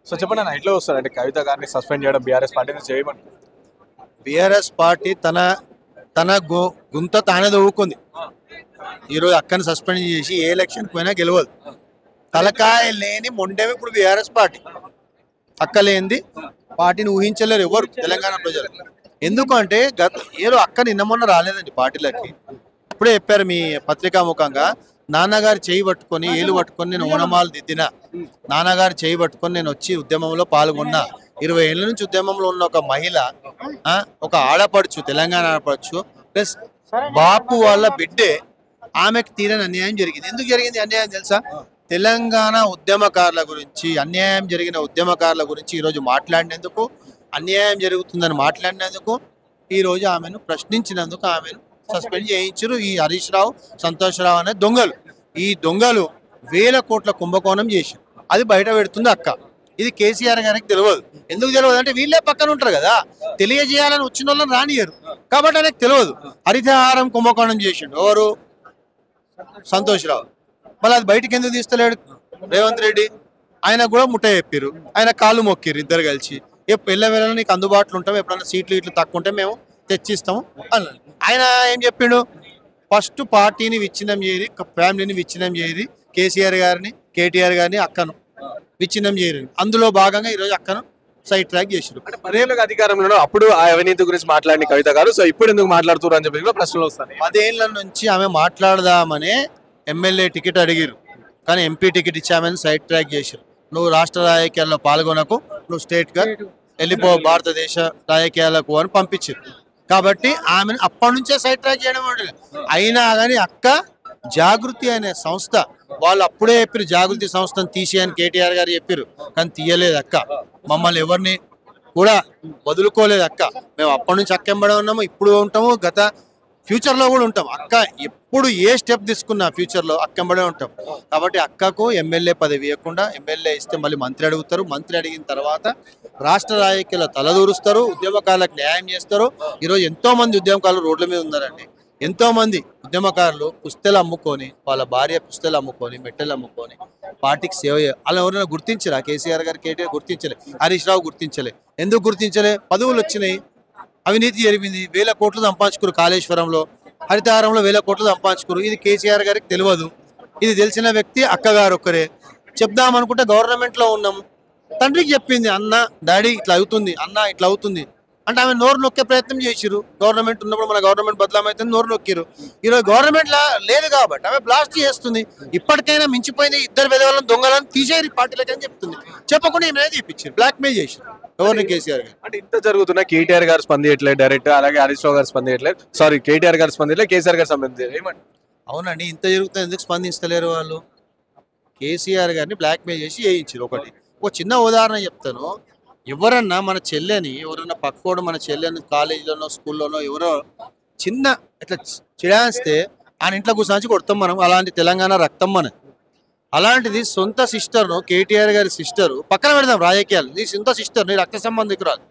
So చెప్పండి అన్న, ఎట్లా వస్తారంటే కవిత గారిని సస్పెండ్ చేయడం బీఆర్ఎస్ పార్టీని చేయమని? బీఆర్ఎస్ పార్టీ తన తన గుంత తానే దవ్వుకుంది. ఈరోజు అక్కని సస్పెండ్ చేసి ఏ ఎలక్షన్ పోయినా గెలవదు. తలకాయ లేని మొండేవి ఇప్పుడు బీఆర్ఎస్ పార్టీ. అక్క లేనిది పార్టీని ఊహించలేరు ఎవరు తెలంగాణ ప్రజలు. ఎందుకంటే ఏదో అక్క నిన్న మొన్న రాలేదండి పార్టీలకి. ఇప్పుడే చెప్పారు మీ పత్రికా ముఖంగా, నాన్నగారు చేయి పట్టుకొని ఏలు పట్టుకొని నేను ఓనమాలు దిద్దిన, నాన్నగారు చేయి పట్టుకొని నేను వచ్చి ఉద్యమంలో పాల్గొన్నా. 20 ఏళ్ళ నుంచి ఉద్యమంలో ఉన్న ఒక మహిళ, ఒక ఆడపడుచు, తెలంగాణ ఆడపడుచు ప్లస్ బాపు వాళ్ళ బిడ్డే, ఆమెకు తీరని అన్యాయం జరిగింది. ఎందుకు జరిగింది అన్యాయం తెలుసా? తెలంగాణ ఉద్యమకారుల గురించి, అన్యాయం జరిగిన ఉద్యమకారుల గురించి ఈరోజు మాట్లాడినందుకు, అన్యాయం జరుగుతుందని మాట్లాడినందుకు, ఈరోజు ఆమెను ప్రశ్నించినందుకు ఆమెను సస్పెండ్ చేయించారు. ఈ హరీష్ రావు, సంతోష్ రావు అనే దొంగలు, ఈ దొంగలు 1000 కోట్ల కుంభకోణం చేశారు. అది బయట పెడుతుంది అక్క. ఇది కేసీఆర్ గారికి తెలియదు. ఎందుకు తెలియదు అంటే వీళ్ళే పక్కన ఉంటారు కదా, తెలియజేయాలని వచ్చిన వాళ్ళని రానియరు కాబట్టి ఆయనకు తెలియదు. హరితహారం కుంభకోణం చేసిండు ఎవరు? సంతోష్ రావు. మళ్ళీ అది బయటకు ఎందుకు తీస్తలేడు రేవంత్ రెడ్డి? ఆయన కూడా ముట్ట చెప్పారు, ఆయన కాళ్ళు మొక్కిరు ఇద్దరు కలిసి. ఎప్పుడు వెళ్ళ నీకు అందుబాటులో ఉంటాం, ఎప్పుడైనా సీట్లు ఇట్లు తక్కువ ఉంటే మేము తెచ్చిస్తాము అన్నాడు. ఆయన ఏం చెప్పిండు? ఫస్ట్ పార్టీని విచ్ఛిన్నం చేయరి, ఫ్యామిలీని విచ్ఛిన్నం చేయరి, కేసీఆర్ గారిని, కేటీఆర్ గారిని, అక్కను విచ్ఛిన్నం చేయరు. అందులో భాగంగా ఈరోజు అక్కను సైడ్ ట్రాక్ చేసారు. అంటే 10 ఏళ్ళకి అధికారంలో అప్పుడు ఆ అవినీతి గురించి మాట్లాడిన కవిత గారు, సో ఇప్పుడు ఎందుకు మాట్లాడుతున్నారు అని చెప్పి ప్రశ్నలు వస్తాయి. 10 ఏళ్ల నుంచి ఆమె మాట్లాడదామనే ఎమ్మెల్యే టికెట్ అడిగిరు, కానీ ఎంపీ టికెట్ ఇచ్చి ఆమెను సైడ్ ట్రాక్ చేశారు. నువ్వు రాష్ట్ర రాజకీయాల్లో పాల్గొనకు, నువ్వు స్టేట్గా వెళ్ళిపో భారతదేశ రాజకీయాలకు అని పంపించారు. కాబట్టి ఆమెను అప్పటి నుంచే సైడ్ ట్రాక్ చేయడం అంటే. అయినా కానీ అక్క జాగృతి అనే సంస్థ వాళ్ళు అప్పుడే చెప్పారు, జాగృతి సంస్థను తీసేయని కేటీఆర్ గారు చెప్పారు, కానీ తీయలేదు అక్క. మమ్మల్ని ఎవరిని కూడా వదులుకోలేదు అక్క. మేము అప్పటి నుంచి అక్క ఎంబడే ఉన్నాము, ఇప్పుడు ఉంటాము, ఫ్యూచర్లో కూడా ఉంటాం. అక్క ఎప్పుడు ఏ స్టెప్ తీసుకున్నా ఫ్యూచర్లో అక్క ఎంబడే ఉంటాం. కాబట్టి అక్కకు ఎమ్మెల్యే పదవి ఇవ్వకుండా, ఎమ్మెల్యే ఇస్తే మళ్ళీ మంత్రి అడుగుతారు, మంత్రి అడిగిన తర్వాత రాష్ట్ర రాజకీయాల్లో తలదూరుస్తారు, ఉద్యమకారులకు న్యాయం చేస్తారు. ఈరోజు ఎంతో మంది ఉద్యమకారులు రోడ్ల మీద ఉన్నారండి. ఎంతో మంది ఉద్యమకారులు పుస్తలు అమ్ముకొని, వాళ్ళ భార్య పుస్తలు అమ్ముకొని, మెట్టెలు అమ్ముకొని పార్టీకి సేవ అలా ఎవరైనా గుర్తించలే? కేసీఆర్ గారు, కేటీఆర్ గుర్తించలే, హరీష్ రావు గుర్తించలే. ఎందుకు గుర్తించలే? పదవులు వచ్చినాయి, అవినీతి జరిగింది, 1000 కోట్లు సంపాదించుకురు. కాళేశ్వరంలో, హరితహారంలో 1000 కోట్లు సంపాదించుకురు. ఇది కేసీఆర్ గారికి తెలియదు. ఇది తెలిసిన వ్యక్తి అక్కగారు ఒక్కరే. చెప్దామనుకుంటే గవర్నమెంట్లో ఉన్నాము, తండ్రికి చెప్పింది, అన్న డాడీ ఇట్లా అవుతుంది, అన్న ఇట్లా అవుతుంది అంటే ఆమె నోరు నొక్కే ప్రయత్నం చేసిరు. గవర్నమెంట్ ఉన్నప్పుడు మన గవర్నమెంట్ బదలామైతే నోరు నొక్కిరు. ఈరోజు గవర్నమెంట్ లేదు కాబట్టి ఆమె బ్లాస్ట్ చేస్తుంది. ఇప్పటికైనా మించిపోయిన ఇద్దరు విధవాళ్ళని, దొంగలను తీసేరి పార్టీలకి అని చెప్తుంది. చెప్పకుండా ఏమైనా తీపిచ్చారు, బ్లాక్మెయిల్ చేశారు ఎవరిని? కేసీఆర్ గారు. అంటే ఇంత జరుగుతున్నా కేటీఆర్ గారు స్పందించట్లేదు డైరెక్ట్, అలాగే హరీష్ రావు గారు స్పందించట్లేదు, సారీ కేటీఆర్ గారు స్పందించలేదు, కేసీఆర్ గారు స్పందించలేదు. ఏమంటే అవునండి, ఇంత జరుగుతుంది, ఎందుకు స్పందిస్తలేరు వాళ్ళు? కేసీఆర్ గారిని బ్లాక్మెయిల్ చేసి వేయించారు. ఒక చిన్న ఉదాహరణ చెప్తాను. ఎవరన్నా మన చెల్లెని, ఎవరన్నా పక్కోడు మన చెల్లెని కాలేజీలోనో స్కూల్లోనో ఎవరో చిన్న ఇట్లా చిడాస్తే ఆయన ఇంట్లో కూర్చొని కొడతాం మనం. అలాంటి తెలంగాణ రక్తం మనది. అలాంటిది సొంత సిస్టర్ను, కేటీఆర్ గారి సిస్టరు పక్కన పెడదాం రాజకీయాలు, నీ సొంత సిస్టర్, నీ రక్త సంబంధికురాలు,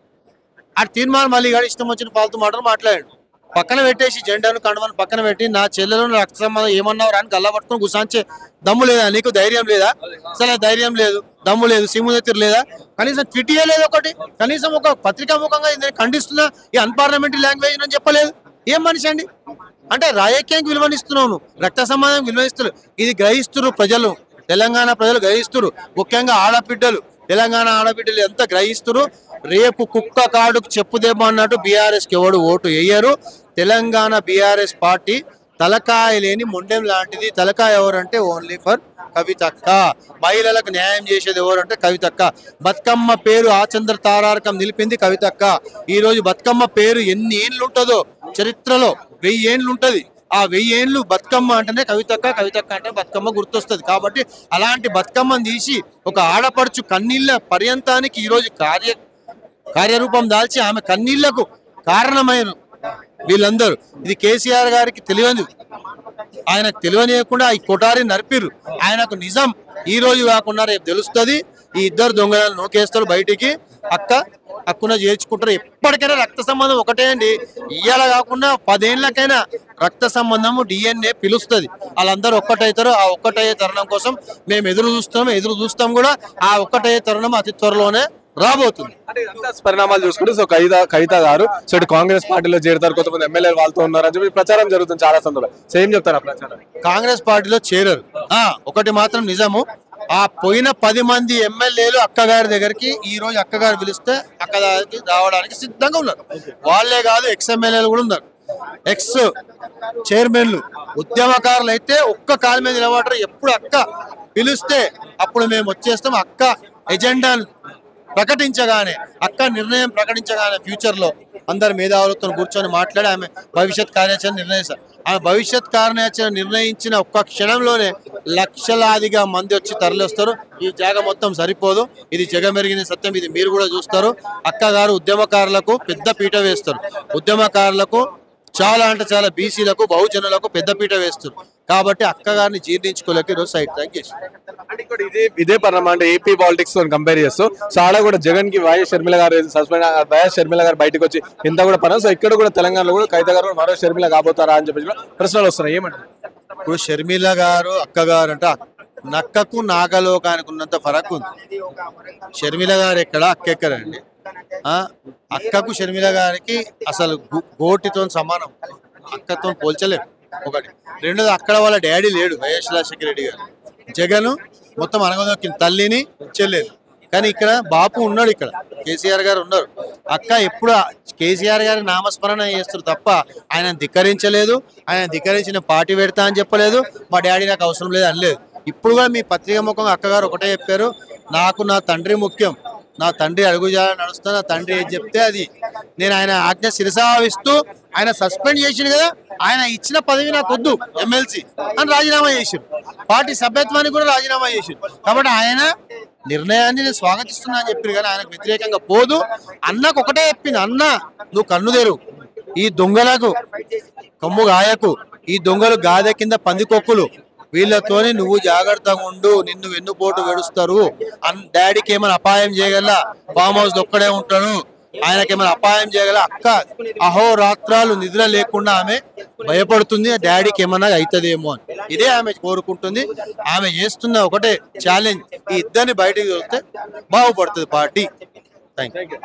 ఆ తీర్మానం మళ్ళీ గారు ఇష్టం వచ్చిన ఫాల్తూ మాటలు మాట్లాడాడు. పక్కన పెట్టేసి జెండాను కండువను పక్కన పెట్టి నా చెల్లెలు రక్త సంబంధం ఏమన్నావు అని గల్లా పట్టుకొని గుసాంచే దమ్ము లేదా నీకు? ధైర్యం లేదా? అసలు ధైర్యం లేదు, దమ్ము లేదు, సిమ్ము లేదా? కనీసం ట్విట్ చేయలేదు ఒకటి, కనీసం ఒక పత్రికా ముఖంగా నేను ఖండిస్తున్నా ఈ అన్పార్లమెంటరీ లాంగ్వేజ్ అని చెప్పలేదు. ఏం మనిషి అండి? అంటే రాజకీయానికి విలువనిస్తున్నావు, రక్త సంబంధం విలువనిస్తున్నారు. ఇది గ్రహిస్తున్నారు ప్రజలు, తెలంగాణ ప్రజలు గ్రహిస్తున్నారు. ముఖ్యంగా ఆడబిడ్డలు, తెలంగాణ ఆడబిడ్డలు ఎంత గ్రహిస్తున్నారు. రేపు కుక్క కాడుకు చెప్పుదేమో అన్నట్టు బీఆర్ఎస్కి ఎవడు ఓటు వేయరు. తెలంగాణ బీఆర్ఎస్ పార్టీ తలకాయ లేని మొండెం లాంటిది. తలకాయ ఎవరంటే ఓన్లీ ఫర్ కవితక్క. మహిళలకు న్యాయం చేసేది ఎవరంటే కవితక్క. బతుకమ్మ పేరు ఆచంద్ర తారారకం నిలిపింది కవితక్క. ఈరోజు బతుకమ్మ పేరు ఎన్ని ఏళ్ళు ఉంటుందో చరిత్రలో 1000 ఏళ్ళు ఉంటుంది. ఆ 1000 ఏళ్ళు బతుకమ్మ అంటేనే కవితక్క, కవితక్క అంటే బతుకమ్మ గుర్తొస్తుంది. కాబట్టి అలాంటి బతుకమ్మను తీసి ఒక ఆడపడుచు కన్నీళ్ళ పర్యంతానికి ఈరోజు కార్యరూపం దాల్చి ఆమె కన్నీళ్లకు కారణమైన వీళ్ళందరూ. ఇది కేసీఆర్ గారికి తెలియదు, ఆయనకు తెలియనియకుండా ఈ కొటారి నరిపిరు. ఆయనకు నిజం ఈ రోజు కాకుండా రేపు తెలుస్తుంది. ఈ ఇద్దరు దొంగలను నోకేస్తారు బయటికి. అక్క హక్కున చేర్చుకుంటారు. ఎప్పటికైనా రక్త సంబంధం ఒకటే అండి. ఇయ్యాల కాకుండా 10 ఏళ్ళకైనా రక్త సంబంధము DNA పిలుస్తుంది. వాళ్ళందరూ ఒక్కటైతారు. ఆ ఒక్కటయ్యే తరుణం కోసం మేము ఎదురు చూస్తాం కూడా. ఆ ఒక్కటయ్యే తరుణం అతి త్వరలోనే రాబోతుంది. అంటే ఇదంతా పరిణామాలు చూసుకుంటే సో కవిత గారు సో ఇటు కాంగ్రెస్ పార్టీలో చేరుతారు, కొంతమంది ఎమ్మెల్యేలు వాళ్ళతో ఉన్నారు అని చెప్పి ప్రచారం జరుగుతుంది చాలా సందర్భాలు. సేమ్ చెప్తారు ఆ ప్రచారం. కాంగ్రెస్ పార్టీలో చేరరు. ఒకటి మాత్రం నిజము, ఆ పోయిన 10 మంది ఎమ్మెల్యేలు అక్కగారి దగ్గరికి ఈ రోజు అక్కగారు పిలిస్తే అక్కగారికి రావడానికి సిద్ధంగా ఉన్నారు. వాళ్ళే కాదు, ఎక్స్ ఎమ్మెల్యేలు కూడా ఉన్నారు, ఎక్స్ చైర్మన్లు. ఉద్యమకారులు అయితే ఒక్క కాలు మీద నిలబడరు. ఎప్పుడు అక్క పిలిస్తే అప్పుడు మేము వచ్చేస్తాం. అక్క ఎజెండాను ప్రకటించగానే, అక్క నిర్ణయం ప్రకటించగానే ఫ్యూచర్ లో అందరు మేధావులతో కూర్చొని మాట్లాడి ఆమె భవిష్యత్ కార్యాచరణ నిర్ణయిస్తారు. ఆ భవిష్యత్ కార్యాచరణ నిర్ణయించిన ఒక్క క్షణంలోనే లక్షలాదిగా మంది వచ్చి తరలిస్తారు. ఈ జాగ మొత్తం సరిపోదు. ఇది జగమెరిగిన సత్యం. ఇది మీరు కూడా చూస్తారు. అక్క గారు ఉద్యమకారులకు పెద్ద పీట వేస్తారు. ఉద్యమకారులకు చాలా అంటే చాలా బీసీలకు బహుజనులకు పెద్దపీట వేస్తారు. కాబట్టి అక్క గారిని జీర్ణించుకోలేక ఈరోజు సైడ్ ట్రాక్ చేస్తారు. అంటే ఇక్కడ ఇదే పరిణామం అంటే ఏపీ పాలిటిక్స్ తో కంపేర్ చేస్తూ సో ఆడ కూడా జగన్ కి వైఎస్ షర్మిల గారు సస్పెండ్, వైఎస్ షర్మిల గారు బయటకు వచ్చి ఇంత కూడా పని. సో ఇక్కడ కూడా తెలంగాణలో కూడా కవిత గారు మరో షర్మిల కాబోతారా అని చెప్పి ప్రశ్నలు వస్తున్నాయి. ఏమంటారు? ఇప్పుడు షర్మిల గారు అక్క గారు అంటే నక్కకు నాగలోకానికి ఉన్నంత ఫరక్ ఉంది. షర్మిల గారు ఎక్కడ, అక్క ఎక్కడ అండి? అక్కకు షర్మిల గారికి అసలు గోటితో సమానం. అక్కతో పోల్చలేము. ఒకటి. రెండోది, అక్కడ వాళ్ళ డాడీ లేడు, వైఎస్ రాజశేఖర రెడ్డి గారు. జగన్ మొత్తం అనగదొక్కిన తల్లిని చెల్లేదు. కానీ ఇక్కడ బాపు ఉన్నాడు, ఇక్కడ కేసీఆర్ గారు ఉన్నారు. అక్క ఎప్పుడు కేసీఆర్ గారి నామస్మరణ చేస్తారు తప్ప ఆయన ధిక్కరించలేదు. ఆయన ధిక్కరించిన పార్టీ పెడతా అని చెప్పలేదు. మా డాడీ నాకు అవసరం లేదు అనలేదు. ఇప్పుడు కూడా మీ పత్రిక ముఖంగా అక్కగారు ఒకటే చెప్పారు, నాకు నా తండ్రి ముఖ్యం, నా తండ్రి అడుగుజాడ నడుస్తా, నా తండ్రి ఏది చెప్తే అది. నేను ఆయన ఆజ్ఞ శిరసావిస్తూ, ఆయన సస్పెండ్ చేసిండు కదా, ఆయన ఇచ్చిన పదవి నాకు వద్దు ఎమ్మెల్సీ అని రాజీనామా చేసిండు. పార్టీ సభ్యత్వానికి కూడా రాజీనామా చేసిండు. కాబట్టి ఆయన నిర్ణయాన్ని నేను స్వాగతిస్తున్నా అని చెప్పారు. కానీ ఆయనకు వ్యతిరేకంగా పోదు. అన్నకు ఒకటే చెప్పింది, అన్న నువ్వు కన్ను తెరు, ఈ దొంగలకు కొమ్ము గాయకు, ఈ దొంగలు గాదె కింద పందికొక్కులు, వీళ్ళతోని నువ్వు జాగ్రత్తగా ఉండు, నిన్ను వెన్నుపోటు వెడుస్తారు. డాడీకి ఏమైనా అపాయం చేయగల, ఫామ్ హౌస్ ఒక్కడే ఉంటాడు, ఆయనకి ఏమైనా అపాయం చేయగల. అక్క అహోరాత్రాలు నిద్ర లేకుండా ఆమె భయపడుతుంది, డాడీకి ఏమన్నా అవుతుందేమో అని. ఇదే ఆమె కోరుకుంటుంది. ఆమె చేస్తున్న ఒకటే ఛాలెంజ్, ఈ ఇద్దరిని బయటికి వస్తే బాగుపడుతుంది పార్టీ. Thank you.